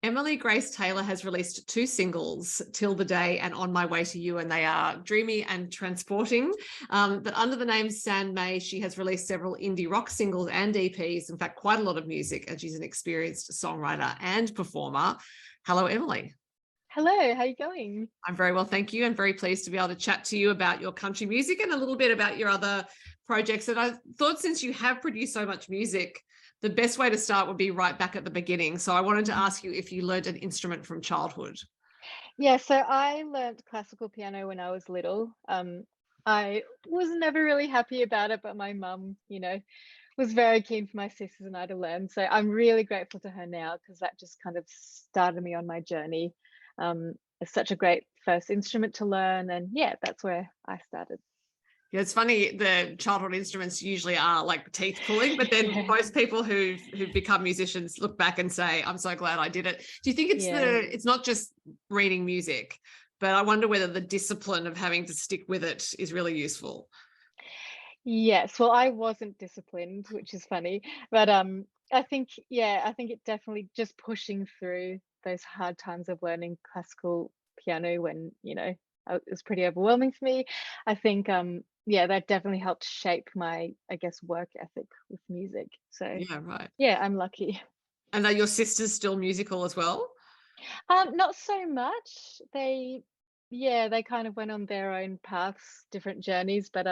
Emily Grace Taylor has released two singles, Till the Day and On My Way to You, and they are dreamy and transporting. But under the name San Mei, she has released several indie rock singles and EPs, in fact, quite a lot of music, and she's an experienced songwriter and performer. Hello, Emily. Hello, how you going? I'm very well, thank you, and very pleased to be able to chat to you about your country music and a little bit about your other projects. And I thought, since you have produced so much music, the best way to start would be right back at the beginning. So I wanted to ask you if you learned an instrument from childhood. Yeah, so I learnt classical piano when I was little. I was never really happy about it, but my mum, was very keen for my sisters and I to learn. So I'm really grateful to her now because that just kind of started me on my journey. It's such a great first instrument to learn, and yeah, that's where I started. Yeah, it's funny, the childhood instruments usually are like teeth pulling, but then Yeah, most people who've become musicians look back and say, I'm so glad I did it. Do you think yeah. it's not just reading music, but I wonder whether the discipline of having to stick with it is really useful? Yes, well, I wasn't disciplined, which is funny, but I think, yeah, I think it definitely just pushing through those hard times of learning classical piano when, it was pretty overwhelming for me. I think, yeah, that definitely helped shape my, I guess, work ethic with music. So, Yeah, right. yeah, I'm lucky. And are your sisters still musical as well? Not so much. Yeah, they kind of went on their own paths, different journeys, but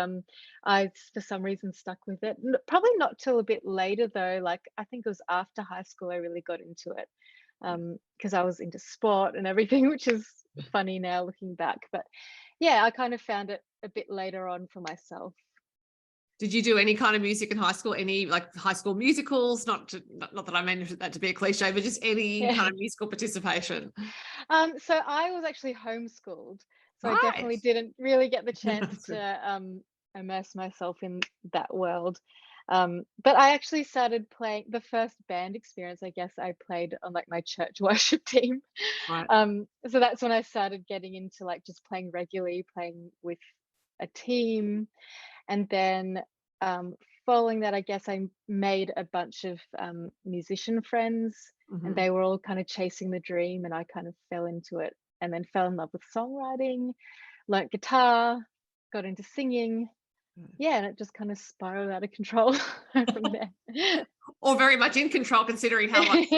I for some reason stuck with it. Probably not till a bit later though. Like I think it was after high school I really got into it. Because I was into sport and everything, which is funny now looking back. But yeah, I kind of found it a bit later on for myself. Did you do any kind of music in high school? Any like high school musicals? Not that I meant that to be a cliche, but just any kind Yeah. of musical participation. So I was actually homeschooled, so I Right. definitely didn't really get the chance to immerse myself in that world. But I actually started playing the first band experience, I guess I played on like my church worship team. Right. So that's when I started getting into like just playing regularly, playing with a team. And then um, following that, I guess I made a bunch of musician friends, and Mhm. they were all kind of chasing the dream, and I kind of fell into it, and then fell in love with songwriting, learnt guitar, got into singing. Yeah, and it just kind of spiraled out of control from there. Or very much in control, considering how much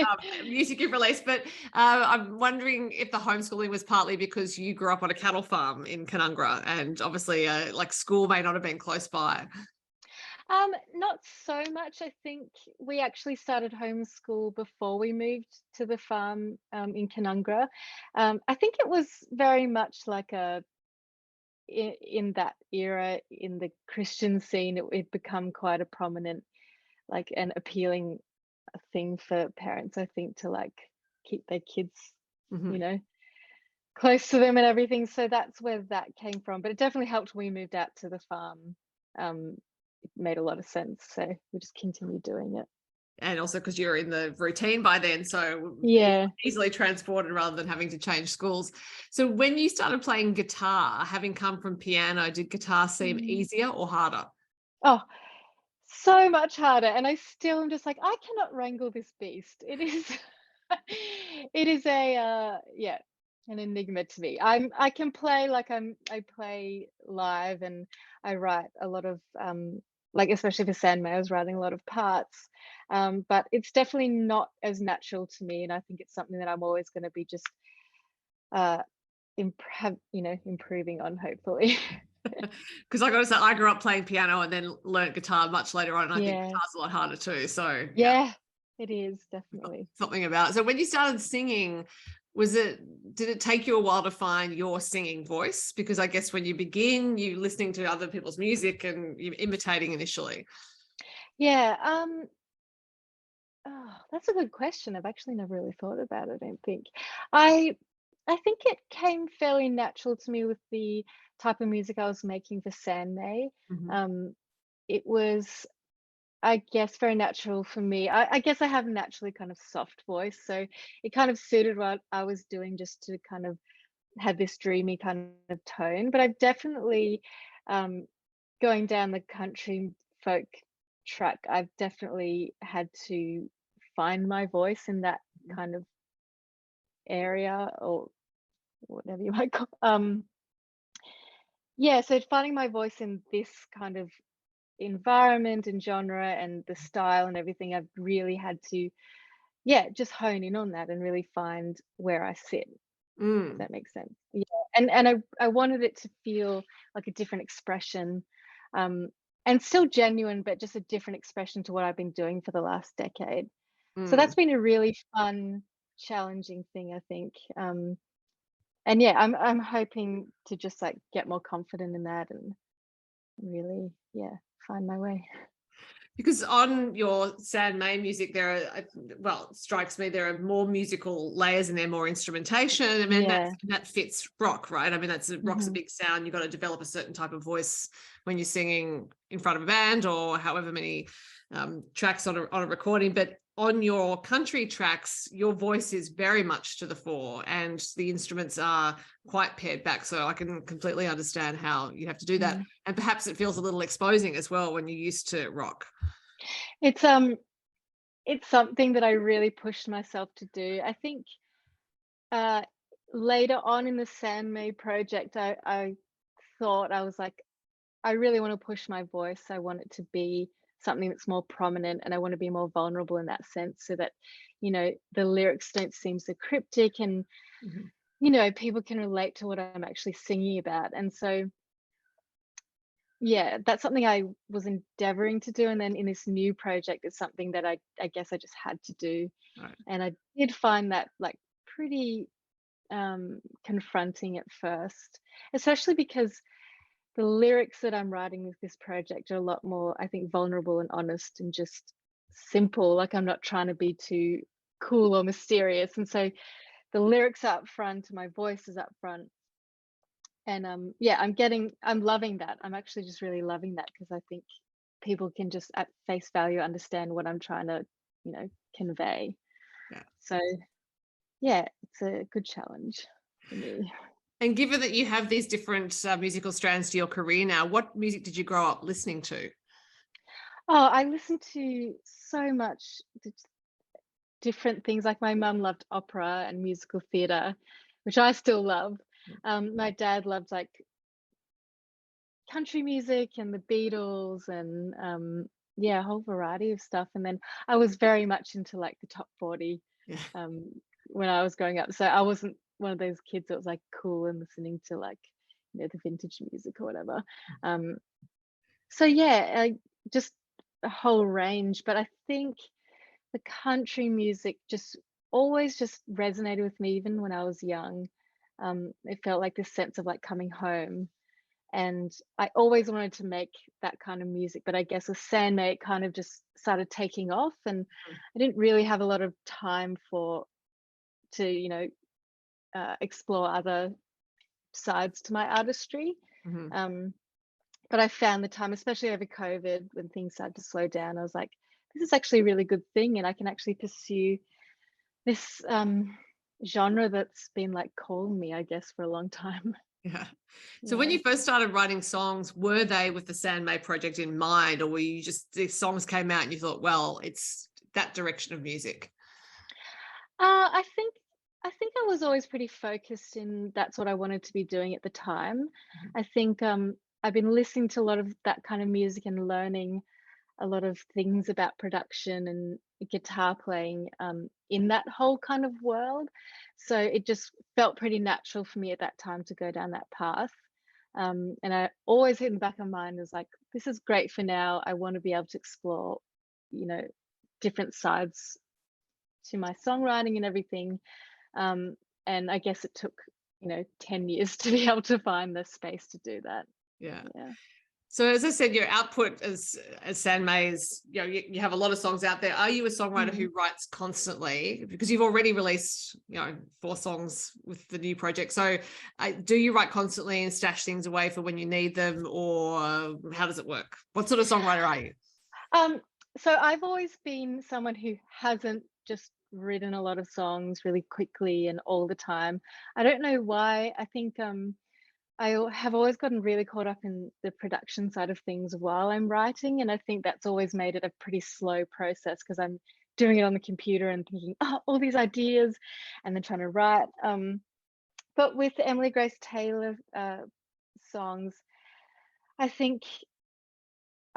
music you've released. But I'm wondering if the homeschooling was partly because you grew up on a cattle farm in Canungra, and obviously, like school may not have been close by. Not so much. I think we actually started homeschool before we moved to the farm in Canungra. I think it was very much like in that era in the Christian scene, it become quite a prominent, like an appealing thing for parents, I think, to like keep their kids, you Mhm. know, close to them and everything. So that's where that came from. But it definitely helped when we moved out to the farm. It made a lot of sense. So we just continued doing it. And also because you're in the routine by then, so Yeah. easily transported rather than having to change schools. So when you started playing guitar, having come from piano, did guitar seem Mm. easier or harder? Oh, so much harder. And I still am just like, I cannot wrangle this beast. It is it is a yeah, an enigma to me. I can play like I play live, and I write a lot of like especially for San Mei, I was writing a lot of parts. But it's definitely not as natural to me, and I think it's something that I'm always going to be just uh improving on, hopefully. Because I got to say, I grew up playing piano and then learnt guitar much later on. And I think Yeah. guitar's a lot harder too. So yeah, Yeah, it is definitely. something about it. So when you started singing, did it take you a while to find your singing voice? Because I guess when you begin, you listening to other people's music and you're imitating initially. Yeah, oh, that's a good question. I've actually never really thought about it, I don't think. I I think it came fairly natural to me with the type of music I was making for San Mei. Mhm. Um, it was, I guess, very natural for me. I guess I have a naturally kind of soft voice, so it kind of suited what I was doing just to kind of have this dreamy kind of tone. But I've definitely, um, going down the country folk track, I've definitely had to find my voice in that kind of area, or whatever you might call. Yeah, so finding my voice in this kind of environment and genre and the style and everything, I've really had to, yeah, just hone in on that and really find where I sit, if Mm, that makes sense. Yeah, and I wanted it to feel like a different expression, um, and still genuine, but just a different expression to what I've been doing for the last decade. So that's mm. been a really fun, challenging thing, I think. And yeah, I'm hoping to just like get more confident in that and really, yeah, find my way. Because on your San Mei music, there are, well, it strikes me there are more musical layers and there, more instrumentation. I mean, Yeah. that fits rock, right? I mean, rock's a Hmm. big sound. You've got to develop a certain type of voice when you're singing in front of a band or however many tracks on a recording. But on your country tracks, your voice is very much to the fore and the instruments are quite pared back. So I can completely understand how you have to do that. Mm. And perhaps it feels a little exposing as well when you're used to rock. It's um it's something that I really pushed myself to do. I think uh later on in the San Mei project, I thought I was like, I really want to push my voice. I want it to be something that's more prominent and I want to be more vulnerable in that sense so that, the lyrics don't seem so cryptic and, Mhm. people can relate to what I'm actually singing about. And so, yeah, that's something I was endeavoring to do. And then in this new project, it's something that I guess I just had to do. Right. And I did find that like pretty confronting at first, especially because the lyrics that I'm writing with this project are a lot more, I think, vulnerable and honest and just simple. Like I'm not trying to be too cool or mysterious. And so the lyrics are up front, my voice is up front. And yeah, I'm loving that. I'm actually just really loving that because I think people can just at face value understand what I'm trying to, convey. Yeah. So yeah, it's a good challenge for me. And given that you have these different musical strands to your career now, what music did you grow up listening to? Oh, I listen to so much different things. Like my mum loved opera and musical theatre, which I still love. My dad loved like country music and the Beatles and yeah, a whole variety of stuff. And then I was very much into like the top 40 Yeah. um, when I was growing up. So I wasn't one of those kids that was like cool and listening to like, the vintage music or whatever. Um, so yeah, just a whole range. But I think the country music just always just resonated with me even when I was young. It felt like this sense of like coming home. And I always wanted to make that kind of music, but I guess with San Mei, it kind of just started taking off, and I didn't really have a lot of time to explore other sides to my artistry. Mm-hmm. Um, but I found the time, especially over COVID, when things started to slow down, I was like, this is actually a really good thing, and I can actually pursue this genre that's been like calling me, I guess, for a long time. Yeah. So when Yeah. you first started writing songs, were they with the San Mei project in mind, or were you just the songs came out and you thought, well, it's that direction of music? I think I was always pretty focused in that's what I wanted to be doing at the time. I think I've been listening to a lot of that kind of music and learning a lot of things about production and guitar playing in that whole kind of world. So it just felt pretty natural for me at that time to go down that path. And I always in the back of my mind was like, this is great for now. I want to be able to explore, you know, different sides to my songwriting and everything. Um, and I guess it took, 10 years to be able to find the space to do that. Yeah. Yeah. So as I said, your output as San Mei is, you have a lot of songs out there. Are you a songwriter Mm. who writes constantly? Because you've already released, 4 songs with the new project. So do you write constantly and stash things away for when you need them, or how does it work? What sort of songwriter are you? Um, so I've always been someone who hasn't just written a lot of songs really quickly and all the time. I don't know why. I think have always gotten really caught up in the production side of things while I'm writing, and I think that's always made it a pretty slow process because I'm doing it on the computer and thinking, oh, all these ideas, and then trying to write. But with the Emily Grace Taylor songs, I think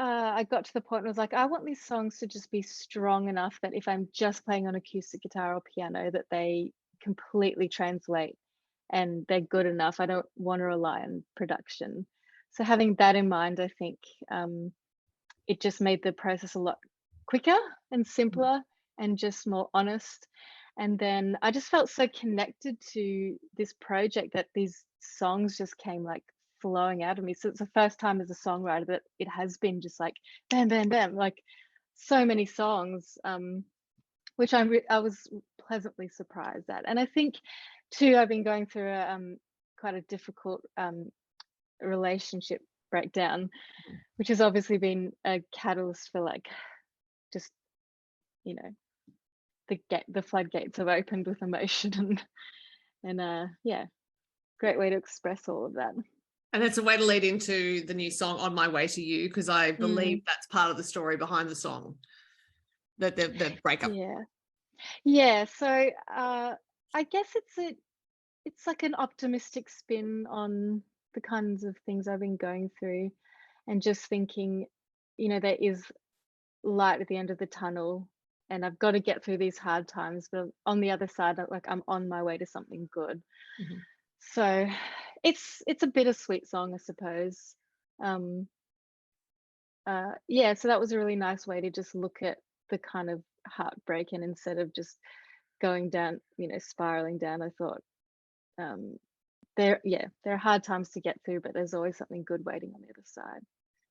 I got to the point where I was like, I want these songs to just be strong enough that if I'm just playing on acoustic guitar or piano, that they completely translate and they're good enough. I don't want to rely on production. So having that in mind, I think it just made the process a lot quicker and simpler and just more honest. And then I just felt so connected to this project that these songs just came like flowing out of me. So it's the first time as a songwriter that it has been just like bam, bam, bam, like so many songs, which I was pleasantly surprised at. And I think too, I've been going through a quite a difficult relationship breakdown, which has obviously been a catalyst for like just, you know, the floodgates have opened with emotion and yeah, great way to express all of that. And that's a way to lead into the new song On My Way to You, because I believe Mm, that's part of the story behind the song, that the breakup. yeah. Yeah, so I guess it's like an optimistic spin on the kinds of things I've been going through, and just thinking, there is light at the end of the tunnel, and I've got to get through these hard times, but on the other side, like I'm on my way to something good. Mhm. So it's a bittersweet song, I suppose. Um, yeah, so that was a really nice way to just look at the kind of heartbreak, and instead of just going down, spiraling down, I thought, um, there are hard times to get through, but there's always something good waiting on the other side.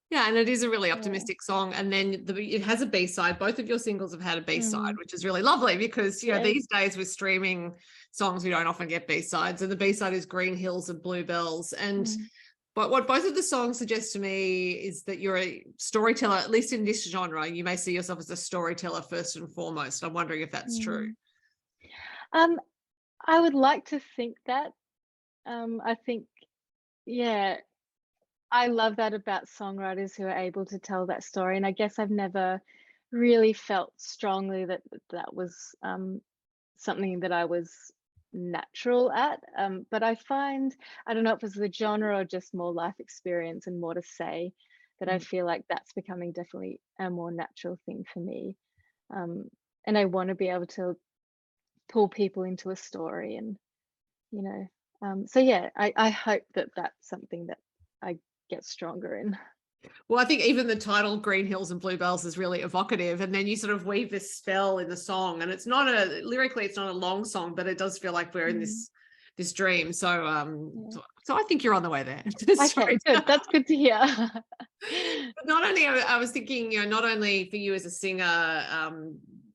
Yeah, and it is a really Yeah. optimistic song. And then it has a B-side. Both of your singles have had a B-side, Mm, which is really lovely because, yeah. these days with streaming songs, we don't often get B-sides. And the B-side is Green Hills and Bluebells. And Mm, but what both of the songs suggest to me is that you're a storyteller, at least in this genre. You may see yourself as a storyteller first and foremost. I'm wondering if that's true. mm. Um, I would like to think that. I think, yeah, I love that about songwriters who are able to tell that story. And I guess I've never really felt strongly that that was something that I was natural at. But I find, I don't know if it's the genre or just more life experience and more to say, that I Mhm. feel like that's becoming definitely a more natural thing for me. And I want to be able to pull people into a story, and you know so yeah, I hope that that's something that I get stronger in. Well, I think even the title Green Hills and Bluebells is really evocative. And then you sort of weave this spell in the song. And it's not lyrically, it's not a long song, but it does feel like we're in Mm, this dream. So yeah. so I think you're on the way there. To Okay, good, storytelling. that's good to hear. But not only, I was thinking, not only for you as a singer,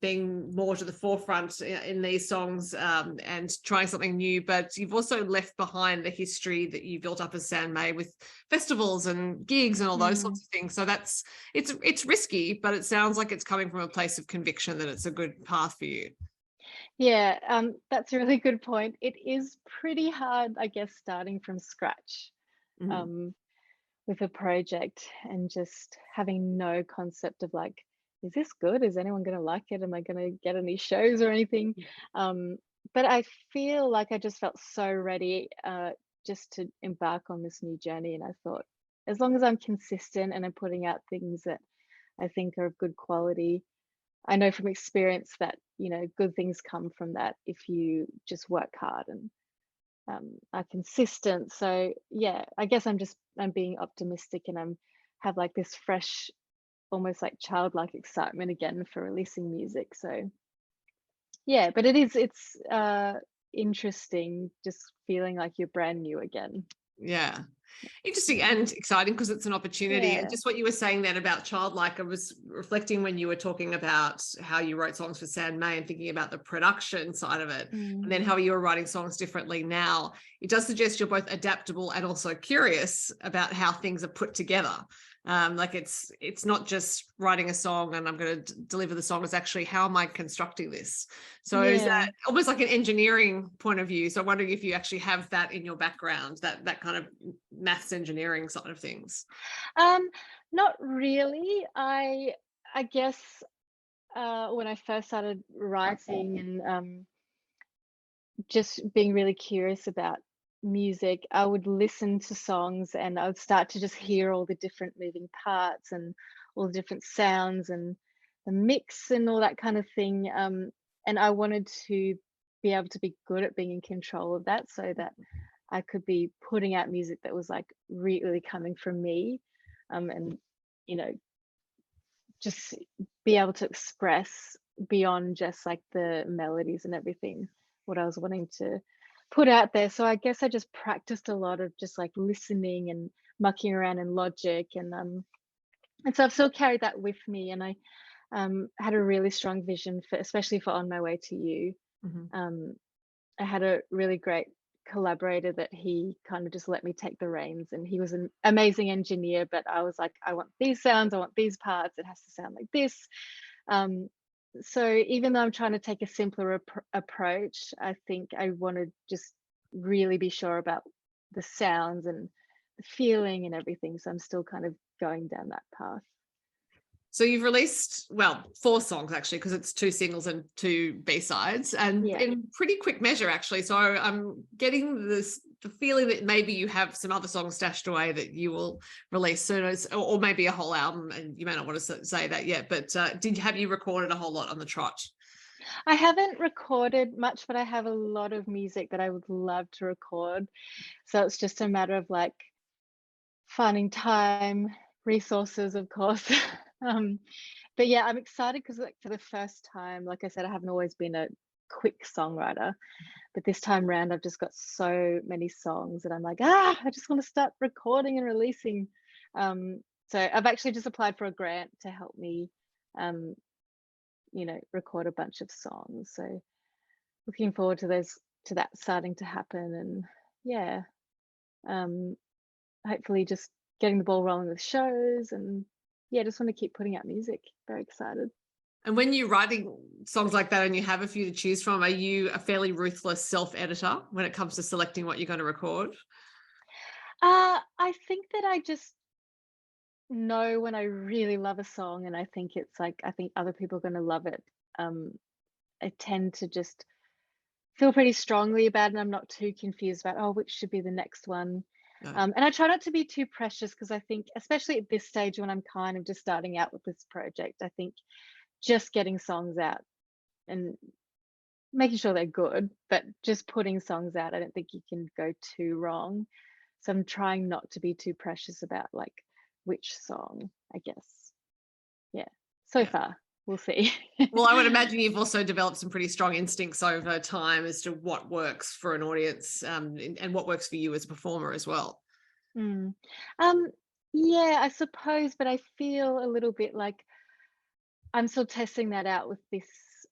being more to the forefront in these songs, and trying something new, but you've also left behind the history that you built up as San Mei with festivals and gigs and all those Mm, sorts of things. So it's risky, but it sounds like it's coming from a place of conviction that it's a good path for you. yeah, that's a really good point. It is pretty hard, I guess, starting from scratch Mhm. um, with a project and just having no concept of like, is this good? Is anyone going to like it? Am I going to get any shows or anything? Um, but I feel like I just felt so ready just to embark on this new journey. And I thought, as long as I'm consistent and I'm putting out things that I think are of good quality, I know from experience that, good things come from that if you just work hard and are consistent. So yeah, I guess I'm being optimistic, and I'm have like this fresh, almost like childlike excitement again for releasing music. So yeah, but it's interesting just feeling like you're brand new again. Yeah. Interesting Yeah. and exciting because it's an opportunity. And Yeah. just what you were saying then about childlike, I was reflecting when you were talking about how you wrote songs for San Mei and thinking about the production side of it, and Mm, then how you are writing songs differently now. It does suggest you're both adaptable and also curious about how things are put together. Like it's not just writing a song and I'm going to deliver the song. It's actually, how am I constructing this? So is yeah. that almost like an engineering point of view? So I'm wondering if you actually have that in your background, that kind of maths engineering side of things. Um, Not really. I guess when I first started writing and just being really curious about music, I would listen to songs and I would start to just hear all the different moving parts and all the different sounds and the mix and all that kind of thing. And I wanted to be able to be good at being in control of that so that I could be putting out music that was like really coming from me. And, you know, just be able to express beyond just like the melodies and everything, what I was wanting to put out there. So I guess I just practiced a lot of just like listening and mucking around in Logic and so I've still carried that with me. And I had a really strong vision for, especially for On My Way to You. Mhm. I had a really great collaborator that he kind of just let me take the reins, and he was an amazing engineer, but I was like, I want these sounds, I want these parts, it has to sound like this. So even though I'm trying to take a simpler approach, I think I want to just really be sure about the sounds and the feeling and everything. So I'm still kind of going down that path. So you've released, well, 4 songs actually, because it's 2 singles and 2 B-sides, and Yeah. in pretty quick measure actually. So I'm getting the feeling that maybe you have some other songs stashed away that you will release soon, or maybe a whole album, and you may not want to say that yet, but have you recorded a whole lot on the trot? I haven't recorded much, but I have a lot of music that I would love to record. So it's just a matter of like finding time, resources, of course. um, but yeah, I'm excited because like for the first time, like I said, I haven't always been a quick songwriter, but this time round, I've just got so many songs that I'm like, I just want to start recording and releasing. So I've actually just applied for a grant to help me, um, record a bunch of songs. So looking forward to that starting to happen, and yeah, um, hopefully just getting the ball rolling with shows, and yeah, just want to keep putting out music. Very excited. And when you're writing songs like that and you have a few to choose from, are you a fairly ruthless self-editor when it comes to selecting what you're going to record? I think that I just know when I really love a song, and I think it's like I think other people are going to love it. Um, I tend to just feel pretty strongly about it, and I'm not too confused about, oh, which should be the next one. No. And I try not to be too precious, because I think, especially at this stage when I'm kind of just starting out with this project, I think just getting songs out and making sure they're good, but just putting songs out, I don't think you can go too wrong. So I'm trying not to be too precious about like which song, I guess. Yeah. So Yeah. far, we'll see. Well, I would imagine you've also developed some pretty strong instincts over time as to what works for an audience, and what works for you as a performer as well. Mm. Um, yeah, I suppose, but I feel a little bit like I'm still testing that out with this,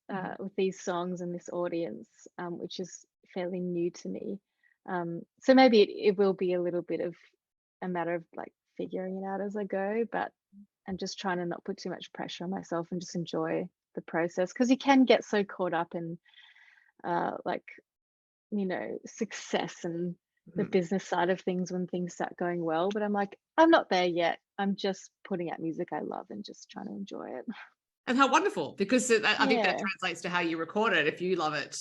Mhm. with these songs and this audience, which is fairly new to me. So maybe it will be a little bit of a matter of like figuring it out as I go, but I'm just trying to not put too much pressure on myself and just enjoy the process, because you can get so caught up in like, success and the Mhm. business side of things when things start going well. But I'm like, I'm not there yet. I'm just putting out music I love and just trying to enjoy it. And how wonderful, because I think that Yeah. translates to how you record it. If you love it,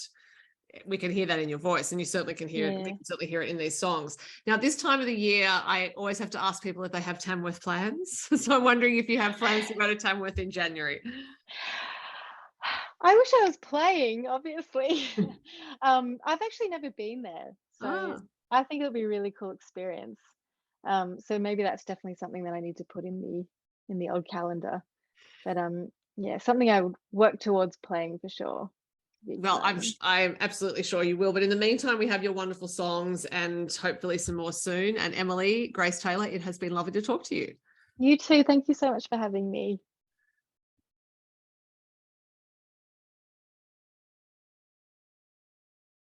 we can hear that in your voice, and you certainly can hear it. We Yeah. can certainly hear it in these songs. Now, this time of the year, I always have to ask people if they have Tamworth plans. So I'm wondering if you have plans to go to Tamworth in January. I wish I was playing, obviously. I've actually never been there, so Ah. I think it'll be a really cool experience. So maybe that's definitely something that I need to put in the old calendar. But yeah, something I would work towards playing for sure. Be Well, exciting. I'm absolutely sure you will. But in the meantime, we have your wonderful songs and hopefully some more soon. And Emily, Grace Taylor, it has been lovely to talk to you. You too. Thank you so much for having me.